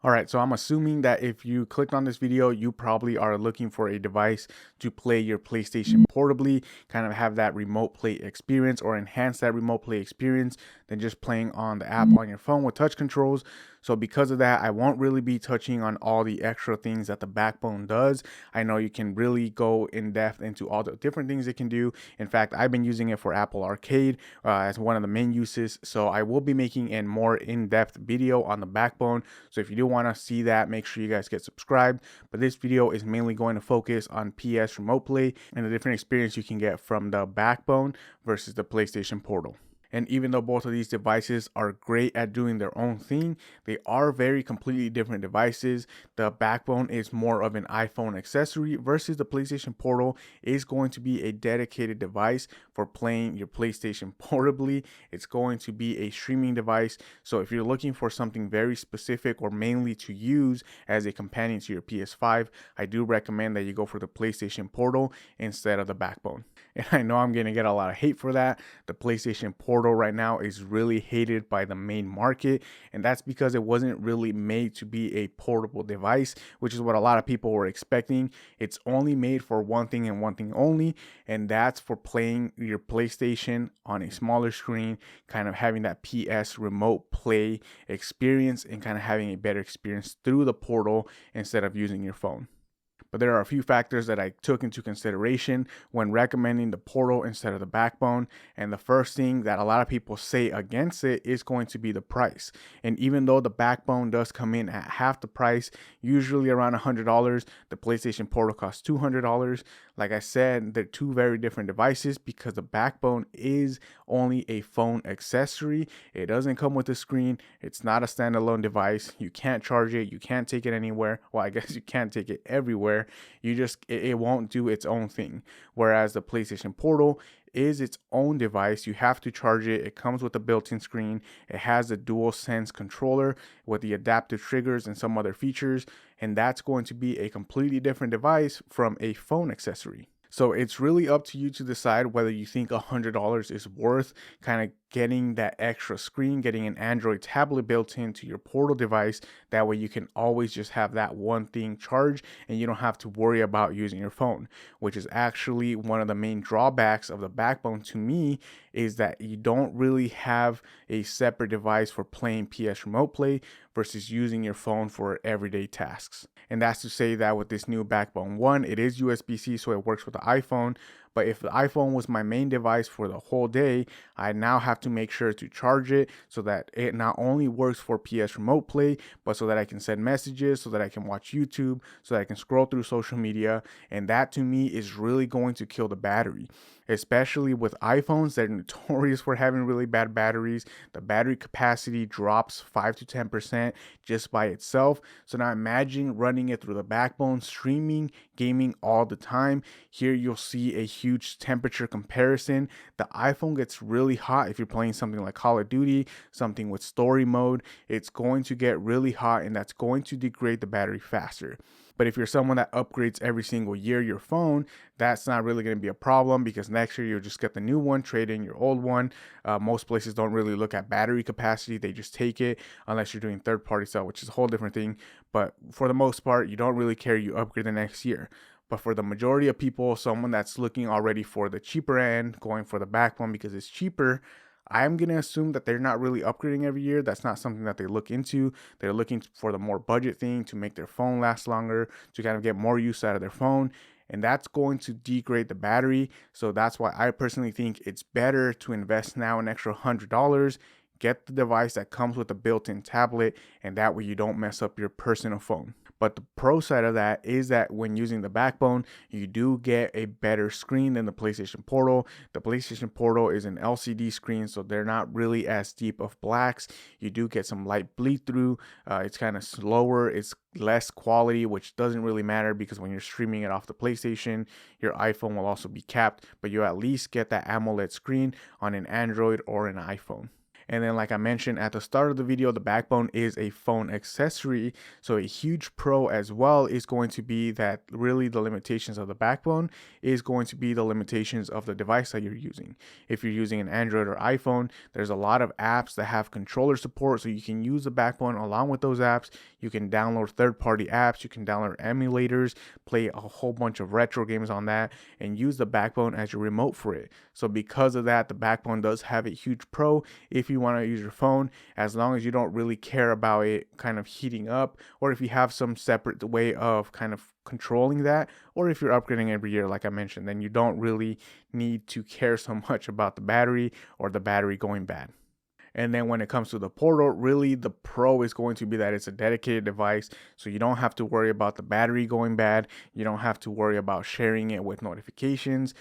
All right, so I'm assuming that if you clicked on this video, you probably are looking for a device to play your PlayStation portably, kind of have that remote play experience or enhance that remote play experience than just playing on the app on your phone with touch controls. So because of that, I won't really be touching on all the extra things that the Backbone does. I know you can really go in depth into all the different things it can do. In fact, I've been using it for Apple Arcade as one of the main uses. So I will be making a more in-depth video on the Backbone. So if you do want to see that, make sure you guys get subscribed. But this video is mainly going to focus on PS Remote Play and the different experience you can get from the Backbone versus the PlayStation Portal. And even though both of these devices are great at doing their own thing, they are very completely different devices. The Backbone is more of an iPhone accessory versus the PlayStation Portal is going to be a dedicated device for playing your PlayStation portably. It's going to be a streaming device. So if you're looking for something very specific or mainly to use as a companion to your PS5, I do recommend that you go for the PlayStation Portal instead of the Backbone. And I know I'm going to get a lot of hate for that. The PlayStation Portal right now is really hated by the main market, and that's because it wasn't really made to be a portable device, which is what a lot of people were expecting. It's only made for one thing and one thing only, and that's for playing your PlayStation on a smaller screen, kind of having that PS remote play experience and kind of having a better experience through the portal instead of using your phone. But there are a few factors that I took into consideration when recommending the Portal instead of the Backbone. And the first thing that a lot of people say against it is going to be the price. And even though the Backbone does come in at half the price, usually around $100, the PlayStation Portal costs $200. Like I said, they're two very different devices because the Backbone is only a phone accessory. It doesn't come with a screen. It's not a standalone device. You can't charge it. You can't take it anywhere. Well, I guess you can't take it everywhere. It won't do its own thing. Whereas the PlayStation Portal is its own device. You have to charge it. It comes with a built-in screen. It has a DualSense controller with the adaptive triggers and some other features, and that's going to be a completely different device from a phone accessory. So it's really up to you to decide whether you think $100 is worth kind of getting that extra screen, getting an Android tablet built into your Portal device. That way you can always just have that one thing charged and you don't have to worry about using your phone, which is actually one of the main drawbacks of the Backbone to me, is that you don't really have a separate device for playing PS Remote Play versus using your phone for everyday tasks. And that's to say that with this new Backbone 1, it is USB-C, so it works with the iPhone. But if the iPhone was my main device for the whole day, I now have to make sure to charge it so that it not only works for PS Remote Play, but so that I can send messages, so that I can watch YouTube, so that I can scroll through social media. And that to me is really going to kill the battery, especially with iPhones. They're notorious for having really bad batteries. The battery capacity drops 5 to 10% just by itself. So now imagine running it through the Backbone, streaming, gaming all the time. Here you'll see a huge temperature comparison. The iPhone gets really hot if you're playing something like Call of Duty, something with story mode. It's going to get really hot, and that's going to degrade the battery faster. But if you're someone that upgrades every single year your phone, that's not really going to be a problem, because next year you'll just get the new one, trade in your old one. Most places don't really look at battery capacity. They just take it unless you're doing third-party sell, which is a whole different thing. But for the most part, you don't really care. You upgrade the next year. But for the majority of people, someone that's looking already for the cheaper end, going for the Backbone because it's cheaper, I'm going to assume that they're not really upgrading every year. That's not something that they look into. They're looking for the more budget thing to make their phone last longer, to kind of get more use out of their phone. And that's going to degrade the battery. So that's why I personally think it's better to invest now an extra $100, get the device that comes with a built-in tablet, and that way you don't mess up your personal phone. But the pro side of that is that when using the Backbone, you do get a better screen than the PlayStation Portal. The PlayStation Portal is an LCD screen, so they're not really as deep of blacks. You do get some light bleed through. It's kind of slower. It's less quality, which doesn't really matter because when you're streaming it off the PlayStation, your iPhone will also be capped, but you at least get that AMOLED screen on an Android or an iPhone. And then, like I mentioned at the start of the video, the backbone is a phone accessory. So a huge pro as well is going to be that really the limitations of the backbone is going to be the limitations of the device that you're using. If you're using an Android or iPhone, there's a lot of apps that have controller support, so you can use the backbone along with those apps. You can download third-party apps, you can download emulators, play a whole bunch of retro games on that, and use the backbone as your remote for it. So because of that, the backbone does have a huge pro if you want to use your phone, as long as you don't really care about it kind of heating up, or if you have some separate way of kind of controlling that, or if you're upgrading every year like I mentioned, then you don't really need to care so much about the battery or the battery going bad. And then when it comes to the portal, really the pro is going to be that it's a dedicated device. So you don't have to worry about the battery going bad. You don't have to worry about sharing it with notifications,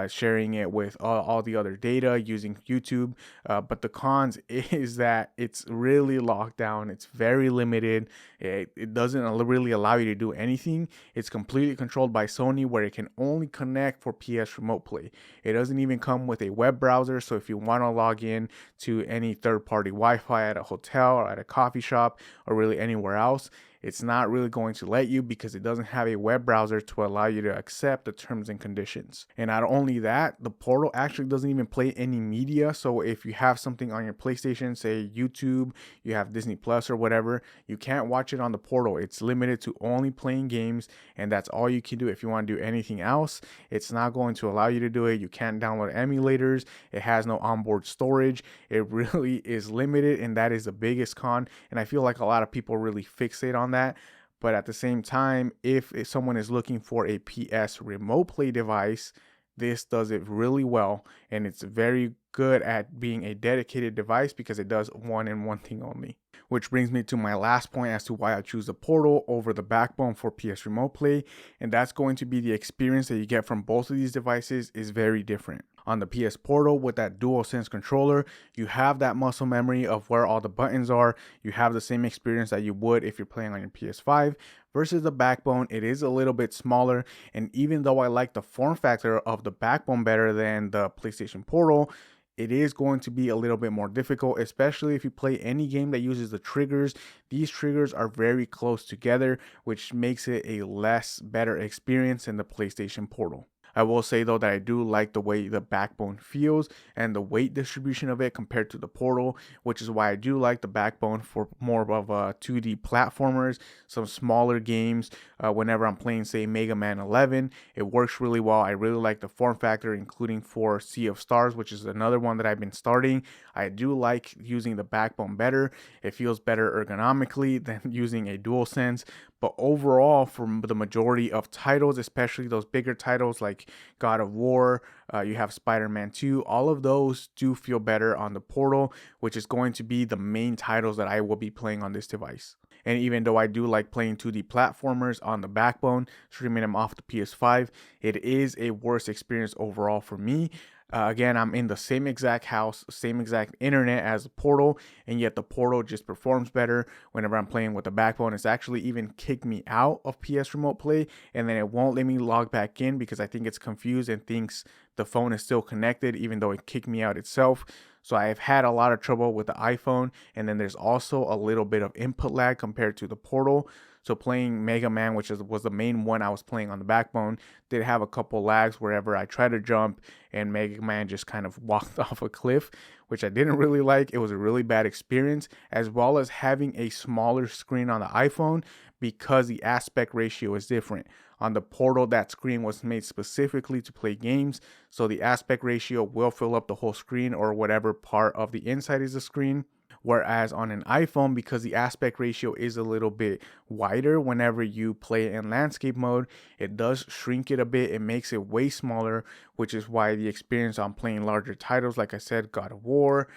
sharing it with all the other data using YouTube. But the cons is that it's really locked down. It's very limited. It doesn't really allow you to do anything. It's completely controlled by Sony, where it can only connect for PS Remote Play. It doesn't even come with a web browser. So if you want to log in to any third-party Wi-Fi at a hotel or at a coffee shop or really anywhere else, it's not really going to let you because it doesn't have a web browser to allow you to accept the terms and conditions. And not only that, the portal actually doesn't even play any media. So if you have something on your PlayStation, say YouTube, you have Disney Plus or whatever, you can't watch it on the portal. It's limited to only playing games, and that's all you can do. If you want to do anything else, it's not going to allow you to do it. You can't download emulators. It has no onboard storage. It really is limited, and that is the biggest con. And I feel like a lot of people really fixate on that. But at the same time, if someone is looking for a PS Remote Play device, this does it really well, and it's very good at being a dedicated device because it does one and one thing only. Which brings me to my last point as to why I choose the portal over the backbone for PS Remote Play, and that's going to be the experience that you get from both of these devices is very different. On the PS Portal, with that DualSense controller, you have that muscle memory of where all the buttons are. You have the same experience that you would if you're playing on your PS5. Versus the backbone, it is a little bit smaller, and even though I like the form factor of the backbone better than the PlayStation Portal, it is going to be a little bit more difficult, especially if you play any game that uses the triggers. These triggers are very close together, which makes it a less better experience than the PlayStation Portal. I will say though that I do like the way the backbone feels and the weight distribution of it compared to the portal, which is why I do like the backbone for more of 2D platformers, some smaller games. Whenever I'm playing, say, Mega Man 11, it works really well. I really like the form factor, including for Sea of Stars, which is another one that I've been starting. I do like using the backbone better. It feels better ergonomically than using a DualSense. But overall, for the majority of titles, especially those bigger titles like God of War, you have Spider-Man 2, all of those do feel better on the portal, which is going to be the main titles that I will be playing on this device. And even though I do like playing 2D platformers on the backbone, streaming them off the PS5, it is a worse experience overall for me. Again, I'm in the same exact house, same exact internet as the portal, and yet the portal just performs better whenever I'm playing with the backbone. It's actually even kicked me out of PS Remote Play, and then it won't let me log back in because I think it's confused and thinks the phone is still connected, even though it kicked me out itself. So I've had a lot of trouble with the iPhone, and then there's also a little bit of input lag compared to the portal. So playing Mega Man, which was the main one I was playing on the backbone, did have a couple lags wherever I tried to jump and Mega Man just kind of walked off a cliff, which I didn't really like. It was a really bad experience, as well as having a smaller screen on the iPhone because the aspect ratio is different. On the portal, that screen was made specifically to play games, so the aspect ratio will fill up the whole screen or whatever part of the inside is the screen. Whereas on an iPhone, because the aspect ratio is a little bit wider whenever you play in landscape mode, it does shrink it a bit. It makes it way smaller, which is why the experience on playing larger titles, like I said, God of War,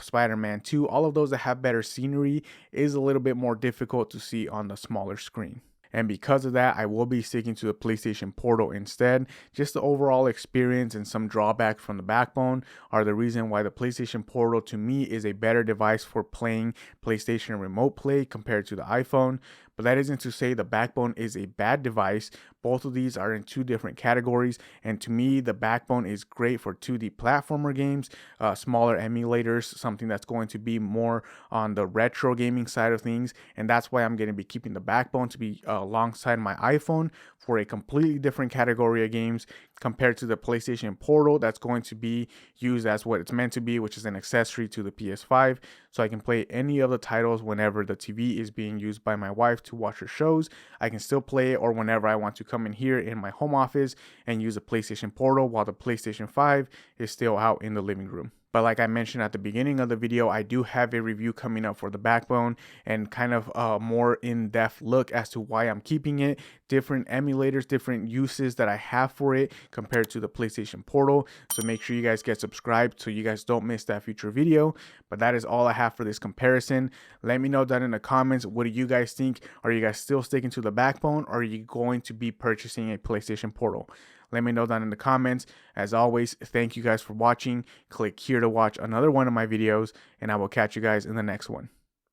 Spider-Man 2, all of those that have better scenery is a little bit more difficult to see on the smaller screen. And because of that, I will be sticking to the PlayStation Portal instead. Just the overall experience and some drawbacks from the backbone are the reason why the PlayStation Portal to me is a better device for playing PlayStation Remote Play compared to the iPhone. But that isn't to say the backbone is a bad device. both of these are in two different categories, and to me the backbone is great for 2D platformer games, smaller emulators, something that's going to be more on the retro gaming side of things, and that's why I'm going to be keeping the backbone to be alongside my iPhone for a completely different category of games compared to the PlayStation Portal that's going to be used as what it's meant to be, which is an accessory to the PS5, so I can play any of the titles whenever the TV is being used by my wife to watch her shows. I can still play it, or whenever I want to come in here in my home office and use a PlayStation Portal while the PlayStation 5 is still out in the living room. But like I mentioned at the beginning of the video, I do have a review coming up for the backbone and kind of a more in-depth look as to why I'm keeping it, different emulators, different uses that I have for it compared to the PlayStation Portal. So make sure you guys get subscribed so you guys don't miss that future video. But that is all I have for this comparison. Let me know down in the comments, what do you guys think? Are you guys still sticking to the backbone, or are you going to be purchasing a PlayStation Portal? Let me know down in the comments. As always, thank you guys for watching. Click here to watch another one of my videos, and I will catch you guys in the next one.